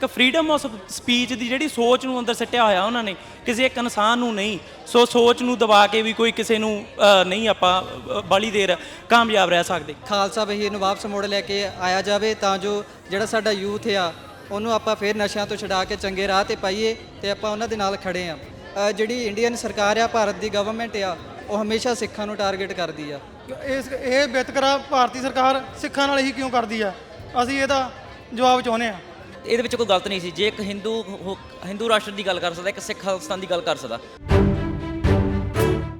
ਇੱਕ freedom of speech ਦੀ ਜਿਹੜੀ ਸੋਚ ਨੂੰ ਅੰਦਰ ਸਿੱਟਿਆ ਹੋਇਆ ਉਹਨਾਂ ਨੇ, ਕਿਸੇ ਇੱਕ ਇਨਸਾਨ ਨੂੰ ਨਹੀਂ। ਸੋ ਸੋਚ ਨੂੰ ਦਬਾ ਕੇ ਵੀ ਕੋਈ ਕਿਸੇ ਨੂੰ ਨਹੀਂ ਆਪਾਂ ਬਾਹਲੀ ਦੇਰ ਕਾਮਯਾਬ ਰਹਿ ਸਕਦੇ। ਖਾਲਸਾ ਵਹੀਰ ਨੂੰ ਵਾਪਸ ਮੋੜ ਲੈ ਕੇ ਆਇਆ ਜਾਵੇ ਤਾਂ ਜੋ ਜਿਹੜਾ ਸਾਡਾ ਯੂਥ ਆ ਉਹਨੂੰ ਆਪਾਂ ਫਿਰ ਨਸ਼ਿਆਂ ਤੋਂ ਛੁਡਾ ਕੇ ਚੰਗੇ ਰਾਹ ਤੇ ਪਾਈਏ ਤੇ ਆਪਾਂ ਉਹਨਾਂ ਦੇ ਨਾਲ ਖੜੇ ਆ। ਜਿਹੜੀ ਇੰਡੀਅਨ ਸਰਕਾਰ ਆ, ਭਾਰਤ ਦੀ ਗਵਰਨਮੈਂਟ ਆ, ਉਹ ਹਮੇਸ਼ਾ ਸਿੱਖਾਂ ਨੂੰ ਟਾਰਗੇਟ ਕਰਦੀ ਆ। ਇਹ ਵਿਤਕਰਾ ਭਾਰਤੀ ਸਰਕਾਰ ਸਿੱਖਾਂ ਨਾਲ ਹੀ ਕਿਉਂ ਕਰਦੀ ਆ? ਅਸੀਂ ਇਹਦਾ ਜਵਾਬ ਚਾਹੁੰਦੇ ਆ। ਇਹਦੇ ਵਿੱਚ ਕੋਈ ਗਲਤ ਨਹੀਂ ਸੀ। ਜੇ ਇੱਕ ਹਿੰਦੂ ਰਾਸ਼ਟਰ ਦੀ ਗੱਲ ਕਰ ਸਕਦਾ, ਇੱਕ ਸਿੱਖ ਖਾਲਿਸਤਾਨ ਦੀ ਗੱਲ ਕਰ ਸਕਦਾ।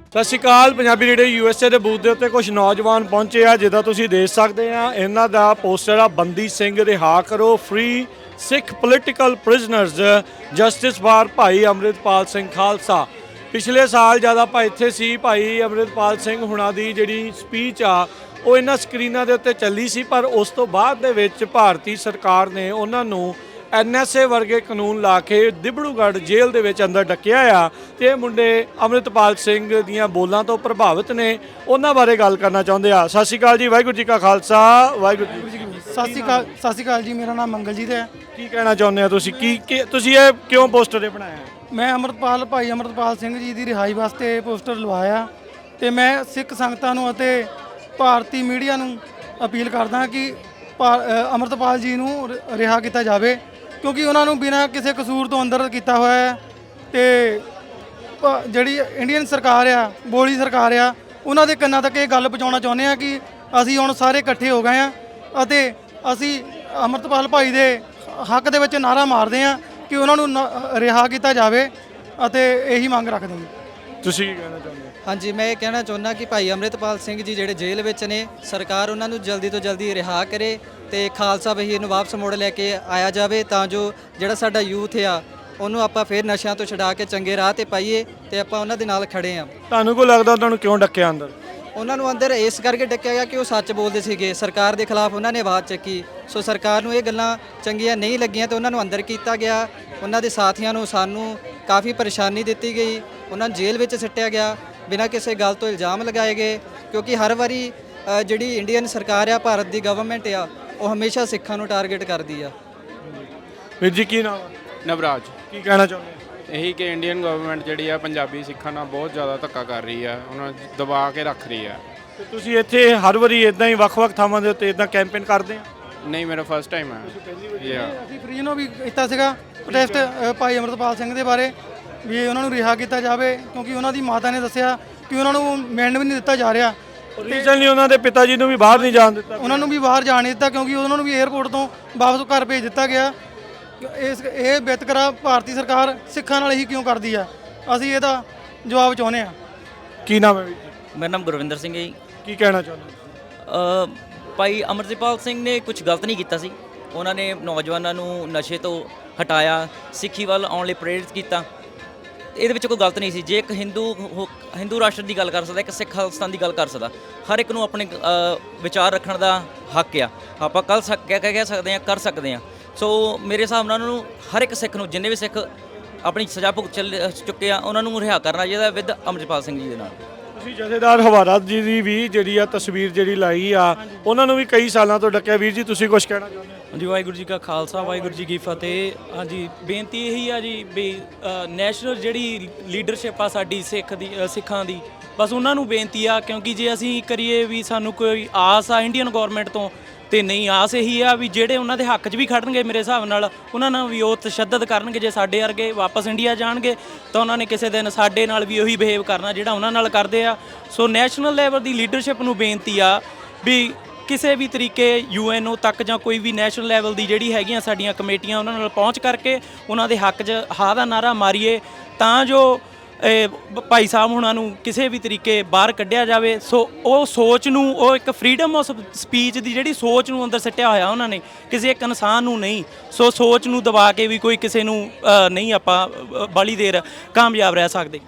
ਸਤਿ ਸ਼੍ਰੀ ਅਕਾਲ। ਪੰਜਾਬੀ ਰੇਡੀਓ USA ਦੇ ਬੂਥ ਦੇ ਉੱਤੇ ਕੁਝ ਨੌਜਵਾਨ ਪਹੁੰਚੇ ਆ, ਜਿੱਦਾਂ ਤੁਸੀਂ ਦੇਖ ਸਕਦੇ ਆ। ਇਹਨਾਂ ਦਾ ਪੋਸਟਰ ਆ, ਬੰਦੀ ਸਿੰਘ ਰਿਹਾ ਕਰੋ, free Sikh political prisoners, justice for ਭਾਈ ਅੰਮ੍ਰਿਤਪਾਲ ਸਿੰਘ ਖਾਲਸਾ। ਪਿਛਲੇ ਸਾਲ ਜਦ ਆਪਾਂ ਇੱਥੇ ਸੀ, ਭਾਈ ਅੰਮ੍ਰਿਤਪਾਲ ਸਿੰਘ ਹੁਣਾਂ ਦੀ ਜਿਹੜੀ ਸਪੀਚ ਆ ਉਹ ਇਹਨਾਂ ਸਕਰੀਨਾਂ ਦੇ ਉੱਤੇ ਚੱਲੀ ਸੀ, ਪਰ ਉਸ ਤੋਂ ਬਾਅਦ ਦੇ ਵਿੱਚ ਭਾਰਤੀ ਸਰਕਾਰ ਨੇ ਉਹਨਾਂ ਨੂੰ NSA ਵਰਗੇ ਕਾਨੂੰਨ ਲਾ ਕੇ ਦਿਬੜੂਗੜ੍ਹ ਜੇਲ੍ਹ ਦੇ ਵਿੱਚ ਅੰਦਰ ਡੱਕਿਆ ਆ। ਤੇ ਇਹ ਮੁੰਡੇ ਅੰਮ੍ਰਿਤਪਾਲ ਸਿੰਘ ਦੀਆਂ ਬੋਲਾਂ ਤੋਂ ਪ੍ਰਭਾਵਿਤ ਨੇ, ਉਹਨਾਂ ਬਾਰੇ ਗੱਲ ਕਰਨਾ ਚਾਹੁੰਦੇ ਆ। ਸਤਿ ਸ਼੍ਰੀ ਅਕਾਲ ਜੀ, ਵਾਹਿਗੁਰੂ ਜੀ ਕਾ ਖਾਲਸਾ, ਵਾਹਿਗੁਰੂ ਜੀ ਕੀ ਫਤਿਹ। ਸਤਿ ਸ਼੍ਰੀ ਅਕਾਲ ਜੀ, ਮੇਰਾ ਨਾਮ ਮੰਗਲਜੀਤ ਹੈ। ਕੀ ਕਹਿਣਾ ਚਾਹੁੰਦੇ ਆ ਤੁਸੀਂ? ਤੁਸੀਂ ਇਹ ਕਿਉਂ ਪੋਸਟਰ ਇਹ ਬਣਾਇਆ? ਮੈਂ ਭਾਈ ਅੰਮ੍ਰਿਤਪਾਲ ਸਿੰਘ ਜੀ ਦੀ ਰਿਹਾਈ ਵਾਸਤੇ ਪੋਸਟਰ ਲਵਾਇਆ ਤੇ ਮੈਂ ਸਿੱਖ ਸੰਗਤਾਂ ਨੂੰ ਅਤੇ ਭਾਰਤੀ ਮੀਡੀਆ ਨੂੰ ਅਪੀਲ ਕਰਦਾ ਕਿ ਅੰਮ੍ਰਿਤਪਾਲ ਜੀ ਨੂੰ ਰਿਹਾ ਕੀਤਾ ਜਾਵੇ, ਕਿਉਂਕਿ ਉਹਨਾਂ ਨੂੰ ਬਿਨਾਂ ਕਿਸੇ ਕਸੂਰ ਤੋਂ ਅੰਦਰ ਕੀਤਾ ਹੋਇਆ ਹੈ। ਤੇ ਜਿਹੜੀ ਇੰਡੀਅਨ ਸਰਕਾਰ ਆ, ਬੋਲੀ ਸਰਕਾਰ ਆ, ਉਹਨਾਂ ਦੇ ਕੰਨਾਂ ਤੱਕ ਇਹ ਗੱਲ ਪਹੁੰਚਾਉਣਾ ਚਾਹੁੰਦੇ ਆ ਕਿ ਅਸੀਂ ਹੁਣ ਸਾਰੇ ਇਕੱਠੇ ਹੋ ਗਏ ਆ ਅਤੇ ਅਸੀਂ ਅੰਮ੍ਰਿਤਪਾਲ ਭਾਈ ਦੇ ਹੱਕ ਦੇ ਵਿੱਚ ਨਾਅਰਾ ਮਾਰਦੇ ਆ ਕਿ ਉਹਨਾਂ ਨੂੰ ਰਿਹਾ ਕੀਤਾ ਜਾਵੇ ਅਤੇ ਇਹੀ ਮੰਗ ਰੱਖਦੇ ਹਾਂ। ਤੁਸੀਂ ਕੀ ਕਹਿਣਾ ਚਾਹੁੰਦੇ? ਹਾਂਜੀ, ਮੈਂ ਇਹ ਕਹਿਣਾ ਚਾਹੁੰਦਾ ਕਿ ਭਾਈ ਅੰਮ੍ਰਿਤਪਾਲ ਸਿੰਘ ਜੀ ਜਿਹੜੇ ਜੇਲ੍ਹ ਵਿੱਚ ਨੇ, ਸਰਕਾਰ ਉਹਨਾਂ ਨੂੰ ਜਲਦੀ ਤੋਂ ਜਲਦੀ ਰਿਹਾ ਕਰੇ ਤੇ ਖਾਲਸਾ ਵਹੀਰ ਨੂੰ ਵਾਪਸ ਮੋੜ ਲੈ ਕੇ ਆਇਆ ਜਾਵੇ ਤਾਂ ਜੋ ਜਿਹੜਾ ਸਾਡਾ ਯੂਥ ਆ ਉਹਨੂੰ ਆਪਾਂ ਫਿਰ ਨਸ਼ਿਆਂ ਤੋਂ ਛੁਡਾ ਕੇ ਚੰਗੇ ਰਾਹ ਤੇ ਪਾਈਏ ਤੇ ਆਪਾਂ ਉਹਨਾਂ ਦੇ ਨਾਲ ਖੜੇ ਆ। ਤੁਹਾਨੂੰ ਕੋਈ ਲੱਗਦਾ ਉਹਨਾਂ ਨੂੰ ਕਿਉਂ ਡੱਕਿਆ ਅੰਦਰ? ਉਹਨਾਂ ਨੂੰ ਅੰਦਰ ਇਸ ਕਰਕੇ ਡੱਕਿਆ ਗਿਆ ਕਿ ਉਹ ਸੱਚ ਬੋਲਦੇ ਸੀਗੇ, ਸਰਕਾਰ ਦੇ ਖਿਲਾਫ ਉਹਨਾਂ ਨੇ ਆਵਾਜ਼ ਚੱਕੀ। ਸੋ ਸਰਕਾਰ ਨੂੰ ਇਹ ਗੱਲਾਂ ਚੰਗੀਆਂ ਨਹੀਂ ਲੱਗੀਆਂ ਤੇ ਉਹਨਾਂ ਨੂੰ ਅੰਦਰ ਕੀਤਾ ਗਿਆ। ਉਹਨਾਂ ਦੇ ਸਾਥੀਆਂ ਨੂੰ, ਸਾਨੂੰ ਕਾਫੀ ਪਰੇਸ਼ਾਨੀ ਦਿੱਤੀ ਗਈ, ਉਹਨਾਂ ਨੂੰ ਜੇਲ੍ਹ ਵਿੱਚ ਸਿੱਟਿਆ ਗਿਆ, ਬਿਨਾਂ ਕਿਸੇ ਗੱਲ ਤੋਂ ਇਲਜ਼ਾਮ ਲਗਾਏ ਗਏ, ਕਿਉਂਕਿ ਹਰ ਵਾਰੀ ਜਿਹੜੀ ਇੰਡੀਅਨ ਸਰਕਾਰ ਆ, ਭਾਰਤ ਦੀ ਗਵਰਨਮੈਂਟ ਆ, ਉਹ ਹਮੇਸ਼ਾ ਸਿੱਖਾਂ ਨੂੰ ਟਾਰਗੇਟ ਕਰਦੀ ਆ। ਵੀਰ ਜੀ ਕੀ ਨਾਮ? ਨਵਰਾਜ। ਕੀ ਕਹਿਣਾ ਚਾਹੁੰਦੇ? ਇਹੀ ਕਿ ਇੰਡੀਅਨ ਗਵਰਨਮੈਂਟ ਜਿਹੜੀ ਆ ਪੰਜਾਬੀ ਸਿੱਖਾਂ ਨਾਲ ਬਹੁਤ ਜ਼ਿਆਦਾ ਧੱਕਾ ਕਰ ਰਹੀ ਆ, ਉਹਨਾਂ ਨੂੰ ਦਬਾ ਕੇ ਰੱਖ ਰਹੀ ਆ। ਤੇ ਤੁਸੀਂ ਇੱਥੇ ਹਰ ਵਾਰੀ ਇਦਾਂ ਹੀ ਵੱਖ-ਵੱਖ ਥਾਵਾਂ ਦੇ ਉੱਤੇ ਇਦਾਂ ਕੈਂਪੇਨ ਕਰਦੇ ਆ? ਨਹੀਂ, ਮੇਰਾ ਫਸਟ ਟਾਈਮ ਹੈ। ਅਸੀਂ ਫ੍ਰੀ ਨੂੰ ਵੀ ਕੀਤਾ ਸੀਗਾ ਪ੍ਰੋਟੈਸਟ ਭਾਈ ਅੰਮ੍ਰਿਤਪਾਲ ਸਿੰਘ ਦੇ ਬਾਰੇ ਵੀ ਉਹਨਾਂ ਨੂੰ ਰਿਹਾ ਕੀਤਾ ਜਾਵੇ, ਕਿਉਂਕਿ ਉਹਨਾਂ ਦੀ ਮਾਤਾ ਨੇ ਦੱਸਿਆ ਕਿ ਉਹਨਾਂ ਨੂੰ ਮਿਲਣ ਵੀ ਨਹੀਂ ਦਿੱਤਾ ਜਾ ਰਿਹਾ। ਰੀਸੈਂਟਲੀ ਉਹਨਾਂ ਦੇ ਪਿਤਾ ਜੀ ਨੂੰ ਵੀ ਬਾਹਰ ਨਹੀਂ ਜਾਣ ਦਿੱਤਾ। ਉਹਨਾਂ ਨੂੰ ਵੀ ਬਾਹਰ ਜਾਣ ਨਹੀਂ ਦਿੱਤਾ ਕਿਉਂਕਿ ਉਹਨਾਂ ਨੂੰ ਵੀ 에ਅਰਪੋਰਟ ਤੋਂ ਵਾਪਸ ਘਰ ਭੇਜ ਦਿੱਤਾ ਗਿਆ। ਇਹ ਵਿਤਕਰਾ ਭਾਰਤੀ ਸਰਕਾਰ ਸਿੱਖਾਂ ਨਾਲ ਹੀ ਕਿਉਂ ਕਰਦੀ ਆ? ਅਸੀਂ ਇਹਦਾ ਜਵਾਬ ਚਾਹੁੰਦੇ ਆ। ਕੀ ਨਾਮ ਹੈ ਵੀਰ ਜੀ? ਮੇਰਾ ਨਾਮ ਗੁਰਵਿੰਦਰ ਸਿੰਘ ਹੈ ਜੀ। ਕੀ ਕਹਿਣਾ ਚਾਹੁੰਦੇ? ਭਾਈ ਅੰਮ੍ਰਿਤਪਾਲ ਸਿੰਘ ਨੇ ਕੁਝ ਗਲਤ ਨਹੀਂ ਕੀਤਾ ਸੀ। ਉਹਨਾਂ ਨੇ ਨੌਜਵਾਨਾਂ ਨੂੰ ਨਸ਼ੇ ਤੋਂ ਹਟਾਇਆ, ਸਿੱਖੀ ਵੱਲ ਆਉਣ ਲਈ ਪ੍ਰੇਰਿਤ ਕੀਤਾ। ਇਹਦੇ ਵਿੱਚ ਕੋਈ ਗਲਤ ਨਹੀਂ ਸੀ। ਜੇ ਇੱਕ ਹਿੰਦੂ ਰਾਸ਼ਟਰ ਦੀ ਗੱਲ ਕਰ ਸਕਦਾ, ਇੱਕ ਸਿੱਖ ਖਾਲਿਸਤਾਨ ਦੀ ਗੱਲ ਕਰ ਸਕਦਾ। ਹਰ ਇੱਕ ਨੂੰ ਆਪਣੇ ਵਿਚਾਰ ਰੱਖਣ ਦਾ ਹੱਕ ਆ। ਆਪਾਂ ਕਹਿ ਸਕਦੇ ਹਾਂ, ਕਰ ਸਕਦੇ ਹਾਂ। ਸੋ ਮੇਰੇ ਹਿਸਾਬ ਨਾਲ ਉਹਨਾਂ ਨੂੰ, ਹਰ ਇੱਕ ਸਿੱਖ ਨੂੰ, ਜਿੰਨੇ ਵੀ ਸਿੱਖ ਆਪਣੀ ਸਜ਼ਾ ਭੁਗਤ ਚੁੱਕੇ ਆ, ਉਹਨਾਂ ਨੂੰ ਰਿਹਾ ਕਰਨਾ ਚਾਹੀਦਾ ਵਿਦ ਅੰਮ੍ਰਿਤਪਾਲ ਸਿੰਘ ਜੀ ਦੇ ਨਾਲ। ਤੁਸੀਂ ਜਥੇਦਾਰ ਹਵਾਰਾ ਜੀ ਦੀ ਵੀ ਜਿਹੜੀ ਆ ਤਸਵੀਰ ਜਿਹੜੀ ਲਾਈ ਆ, ਉਹਨਾਂ ਨੂੰ ਵੀ ਕਈ ਸਾਲਾਂ ਤੋਂ ਡੱਕਿਆ। ਵੀਰ ਜੀ ਤੁਸੀਂ ਕੁਝ ਕਹਿਣਾ ਚਾਹੁੰਦੇ ਹੋ? ਹਾਂਜੀ, ਵਾਹਿਗੁਰੂ ਜੀ ਕਾ ਖਾਲਸਾ, ਵਾਹਿਗੁਰੂ ਜੀ ਕੀ ਫਤਿਹ। ਹਾਂਜੀ, ਬੇਨਤੀ ਇਹੀ ਆ ਜੀ ਵੀ ਨੈਸ਼ਨਲ ਜਿਹੜੀ ਲੀਡਰਸ਼ਿਪ ਆ ਸਾਡੀ ਸਿੱਖਾਂ ਦੀ, ਬਸ ਉਹਨਾਂ ਨੂੰ ਬੇਨਤੀ ਆ, ਕਿਉਂਕਿ ਜੇ ਅਸੀਂ ਕਰੀਏ ਵੀ ਸਾਨੂੰ ਕੋਈ ਆਸ ਆ ਇੰਡੀਅਨ ਗੌਰਨਮੈਂਟ ਤੋਂ ਤੇ ਨਹੀਂ। ਆਸ ਇਹੀ ਆ ਵੀ ਜਿਹੜੇ ਉਹਨਾਂ ਦੇ ਹੱਕ 'ਚ ਵੀ ਖੜਨਗੇ, ਮੇਰੇ ਹਿਸਾਬ ਨਾਲ ਉਹਨਾਂ ਨਾਲ ਵੀ ਉਹ ਤਸ਼ੱਦਦ ਕਰਨਗੇ। ਜੇ ਸਾਡੇ ਵਰਗੇ ਵਾਪਸ ਇੰਡੀਆ ਜਾਣਗੇ ਤਾਂ ਉਹਨਾਂ ਨੇ ਕਿਸੇ ਦਿਨ ਸਾਡੇ ਨਾਲ ਵੀ ਉਹੀ ਬਿਹੇਵ ਕਰਨਾ ਜਿਹੜਾ ਉਹਨਾਂ ਨਾਲ ਕਰਦੇ ਆ। ਸੋ ਨੈਸ਼ਨਲ ਲੈਵਲ ਦੀ ਲੀਡਰਸ਼ਿਪ ਨੂੰ ਬੇਨਤੀ ਆ ਵੀ ਕਿਸੇ ਵੀ ਤਰੀਕੇ UNO ਤੱਕ ਜਾਂ ਕੋਈ ਵੀ ਨੈਸ਼ਨਲ ਲੈਵਲ ਦੀ ਜਿਹੜੀ ਹੈਗੀਆਂ ਸਾਡੀਆਂ ਕਮੇਟੀਆਂ, ਉਹਨਾਂ ਨਾਲ ਪਹੁੰਚ ਕਰਕੇ ਉਹਨਾਂ ਦੇ ਹੱਕ 'ਚ ਹਾਂ ਦਾ ਨਾਅਰਾ ਮਾਰੀਏ ਤਾਂ ਜੋ ਭਾਈ ਸਾਹਿਬ ਹੁਣਾਂ ਨੂੰ ਕਿਸੇ ਵੀ ਤਰੀਕੇ ਬਾਹਰ ਕੱਢਿਆ ਜਾਵੇ। ਸੋ ਉਹ ਸੋਚ ਨੂੰ, ਉਹ ਇੱਕ ਫਰੀडम ਆਫ ਸਪੀਚ ਦੀ ਜਿਹੜੀ ਸੋਚ ਨੂੰ ਅੰਦਰ ਸਿੱਟਿਆ ਹੋਇਆ ਉਹਨਾਂ ਨੇ, ਕਿਸੇ ਇੱਕ ਇਨਸਾਨ ਨੂੰ ਨਹੀਂ। ਸੋ ਸੋਚ ਨੂੰ ਦਬਾ ਕੇ ਵੀ ਕੋਈ ਕਿਸੇ ਨੂੰ ਨਹੀਂ ਆਪਾਂ ਬਾਹਲੀ ਦੇਰ ਕਾਮਯਾਬ ਰਹਿ ਸਕਦੇ।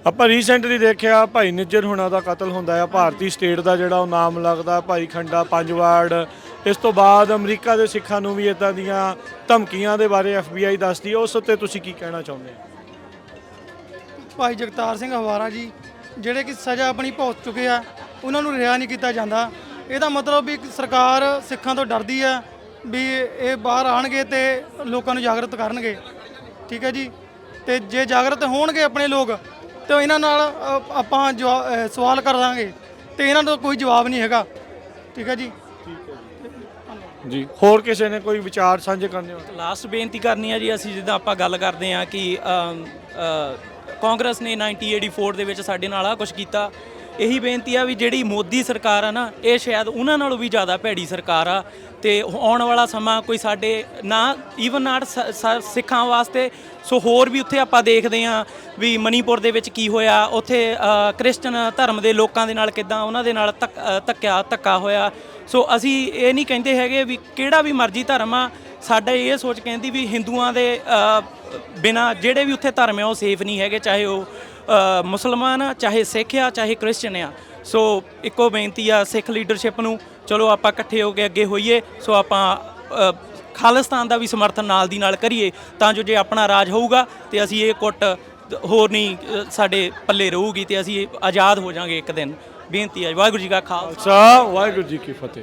ਆਪਾਂ ਰੀਸੈਂਟਲੀ ਦੇਖਿਆ ਭਾਈ ਨਿੱਜਰ ਹੁਣਾਂ ਦਾ ਕਤਲ ਹੁੰਦਾ ਆ, ਭਾਰਤੀ ਸਟੇਟ ਦਾ ਜਿਹੜਾ ਉਹ ਨਾਮ ਲੱਗਦਾ, ਭਾਈ ਖੰਡਾ ਪੰਜਵਾੜ। ਇਸ ਤੋਂ ਬਾਅਦ ਅਮਰੀਕਾ ਦੇ ਸਿੱਖਾਂ ਨੂੰ ਵੀ ਇੱਦਾਂ ਦੀਆਂ ਧਮਕੀਆਂ ਦੇ ਬਾਰੇ FBI ਦੱਸਦੀ ਹੈ। ਉਸ ਉੱਤੇ ਤੁਸੀਂ ਕੀ ਕਹਿਣਾ ਚਾਹੁੰਦੇ ਹੋ? ਭਾਈ ਜਗਤਾਰ ਸਿੰਘ ਹਵਾਰਾ ਜੀ ਜਿਹੜੇ ਕਿ ਸਜ਼ਾ ਆਪਣੀ ਭੁਗਤ ਚੁੱਕੇ ਆ, ਉਹਨਾਂ ਨੂੰ ਰਿਹਾ ਨਹੀਂ ਕੀਤਾ ਜਾਂਦਾ। ਇਹਦਾ ਮਤਲਬ ਵੀ ਸਰਕਾਰ ਸਿੱਖਾਂ ਤੋਂ ਡਰਦੀ ਆ ਵੀ ਇਹ ਬਾਹਰ ਆਣਗੇ ਤੇ ਲੋਕਾਂ ਨੂੰ ਜਾਗਰਤ ਕਰਨਗੇ, ਠੀਕ ਹੈ ਜੀ। ਤੇ ਜੇ ਜਾਗਰਤ ਹੋਣਗੇ ਆਪਣੇ ਲੋਕ ਤੇ ਇਹਨਾਂ ਨਾਲ ਆਪਾਂ ਸਵਾਲ ਕਰ ਦਾਂਗੇ ਤੇ ਇਹਨਾਂ ਦਾ ਕੋਈ ਜਵਾਬ ਨਹੀਂ ਹੈਗਾ, ਠੀਕ ਹੈ ਜੀ। ਜੀ ਹੋਰ ਕਿਸੇ ਨੇ ਕੋਈ ਵਿਚਾਰ ਸਾਂਝੇ ਕਰਨੇ ਹੋ? ਲਾਸਟ ਬੇਨਤੀ ਕਰਨੀ ਹੈ ਜੀ, ਅਸੀਂ ਜਿੱਦਾਂ ਆਪਾਂ ਗੱਲ ਕਰਦੇ ਹਾਂ ਕਿ ਕਾਂਗਰਸ ਨੇ 1984 ਦੇ ਵਿੱਚ ਸਾਡੇ ਨਾਲ ਆ ਕੁਝ ਕੀਤਾ। ਇਹੀ ਬੇਨਤੀ ਆ ਵੀ ਜਿਹੜੀ ਮੋਦੀ ਸਰਕਾਰ ਆ ਨਾ, ਇਹ ਸ਼ਾਇਦ ਉਹਨਾਂ ਨਾਲੋਂ ਵੀ ਜ਼ਿਆਦਾ ਭੈੜੀ ਸਰਕਾਰ ਆ ਤੇ ਆਉਣ ਵਾਲਾ ਸਮਾਂ ਕੋਈ ਸਾਡੇ ਨਾ ਈਵਨ ਨਾਟ ਸਿੱਖਾਂ ਵਾਸਤੇ। ਸੋ ਹੋਰ ਵੀ ਉੱਥੇ ਆਪਾਂ ਦੇਖਦੇ ਹਾਂ ਵੀ ਮਣੀਪੁਰ ਦੇ ਵਿੱਚ ਕੀ ਹੋਇਆ, ਉੱਥੇ ਕ੍ਰਿਸਚਨ ਧਰਮ ਦੇ ਲੋਕਾਂ ਦੇ ਨਾਲ ਕਿੱਦਾਂ ਉਹਨਾਂ ਦੇ ਨਾਲ ਧੱਕਾ ਹੋਇਆ। ਸੋ ਅਸੀਂ ਇਹ ਨਹੀਂ ਕਹਿੰਦੇ ਹੈਗੇ ਵੀ ਕਿਹੜਾ ਵੀ ਮਰਜ਼ੀ ਧਰਮ ਆ, ਸਾਡਾ ਇਹ ਸੋਚ ਕਹਿੰਦੀ ਵੀ ਹਿੰਦੂਆਂ ਦੇ ਬਿਨਾਂ ਜਿਹੜੇ ਵੀ ਉੱਥੇ ਧਰਮ ਆ ਉਹ ਸੇਫ ਨਹੀਂ ਹੈਗੇ, ਚਾਹੇ ਉਹ ਮੁਸਲਮਾਨ ਆ, ਚਾਹੇ ਸਿੱਖ ਆ, ਚਾਹੇ ਕ੍ਰਿਸਚਨ ਆ। ਸੋ ਇੱਕੋ ਬੇਨਤੀ ਆ ਸਿੱਖ ਲੀਡਰਸ਼ਿਪ ਨੂੰ, ਚਲੋ ਆਪਾਂ ਇਕੱਠੇ ਹੋ ਕੇ ਅੱਗੇ ਹੋਈਏ। ਸੋ ਆਪਾਂ ਖਾਲਿਸਤਾਨ ਦਾ ਵੀ ਸਮਰਥਨ ਨਾਲ ਦੀ ਨਾਲ ਕਰੀਏ ਤਾਂ ਜੋ ਜੇ ਆਪਣਾ ਰਾਜ ਹੋਊਗਾ ਤੇ ਅਸੀਂ ਇਹ ਕੁੱਟ ਹੋਰ ਨਹੀਂ ਸਾਡੇ ਪੱਲੇ ਰਹੂਗੀ ਤੇ ਅਸੀਂ ਆਜ਼ਾਦ ਹੋ ਜਾਾਂਗੇ ਇੱਕ ਦਿਨ। ਬੇਨਤੀ ਹੈ ਵਾਹਿਗੁਰੂ ਜੀ ਕਾ ਖਾਲਸਾ ਅੱਛਾ, ਵਾਹਿਗੁਰੂ ਜੀ ਕੀ ਫਤਿਹ।